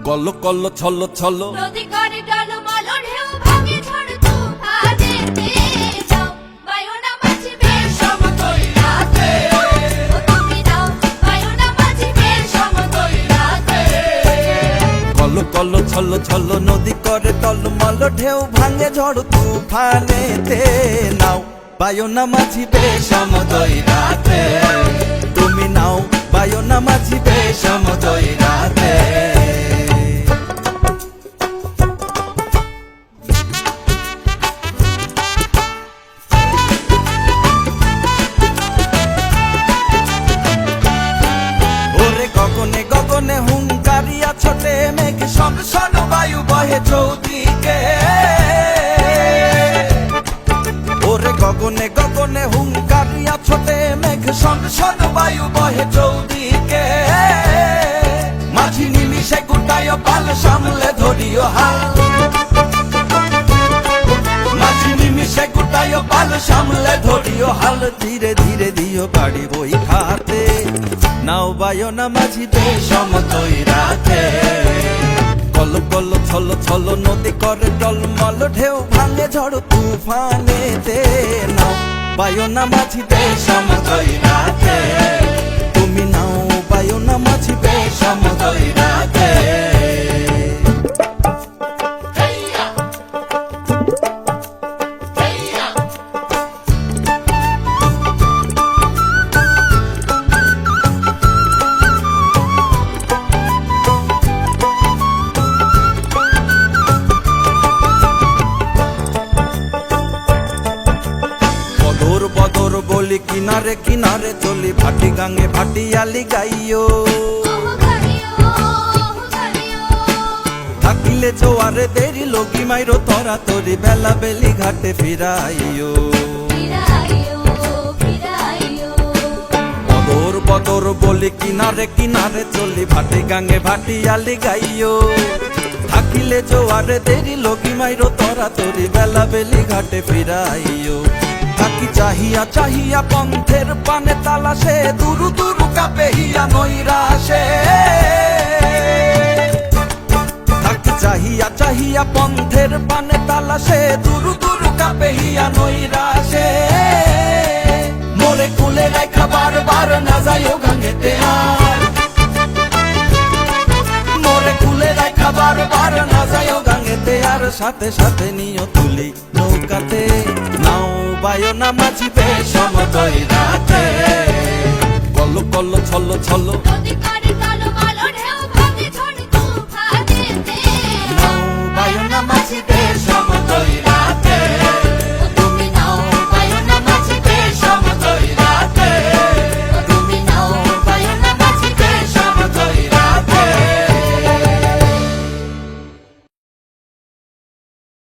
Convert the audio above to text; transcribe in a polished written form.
call call ছল ছল নদী করে টলমল ঢেউ ভাঙে ঝড় তুফানেতে যাও বায়ুনা মাঝিবে সমতল রাতে ও তুমি নাও বায়ুনা মাঝিবে সমতল রাতে কল কল ছল ছল নদী করে টলমল ঢেউ ভাঙে ঝড় তুফানেতে নাও বায়ুনা মাঝিবে সমতল রাতে তুমি নাও বায়ুনা মাঝিবে সমতল রাতে গগনে গগনে হুঙ্কারিয়া ছোটে মেঘ শন শন বায়ু বহে চৌদিকে ওরে গগনে গগনে হুঙ্কারিয়া ছোটে মেঘ শন শন বায়ু বহে চৌদিকে মাঝি নিমিষে গুটায় পাল সামলে ধরিও হাল মাঝি নিমিষে গুটায় পাল সামলে ধরিও হাল ধীরে ধীরে দিও বাড়ি বই খাতে নাও বায়না মাঝিবে সমতল রাতে কল কল ছল ছল নদী করে টলমল ঢেউ ভাঙে ঝড় তুফানেতে নাও বায়না মাঝিবে সমতল রাতে তুমি নাও বায়না মাঝিবে সমতল রাতে বদর বলি কিনারে কিনারে চলি ভাটি গাঙ্গে ভাটিয়ালি গাইও থাকিলে জোয়ারে দেরি লগি মাইরো তরা তরি বেলা বেলি ঘাটে ফিরাইও বদর বদর বলি কিনারে কিনারে চলি ভাটি গাঙ্গে ভাটিয়ালি গাইও থাকিলে জোয়ারে দেরি লগি মাইরো তরা তরি বেলা বেলি ঘাটে ফিরাইও থাকি চাহিয়া চাহিয়া পন্থের পানে তালাশে দুরু দুরু কাপে হিয়া নৈরাশে থাকি চাহিয়া চাহিয়া পন্থের পানে তালাশে দুরু দুরু কাপে হিয়া নৈরাশে মোরে কুলে রাখা বারবার না যাইও গাঙ্গেতে আর মোরে কুলে রাখা বারবার না যাইও গাঙ্গেতে আর সাথে সাথে নিও তুলি নৌকাতে নাও বায়না মাঝিবে সমতল রাতে কল কল ছল ছল নদী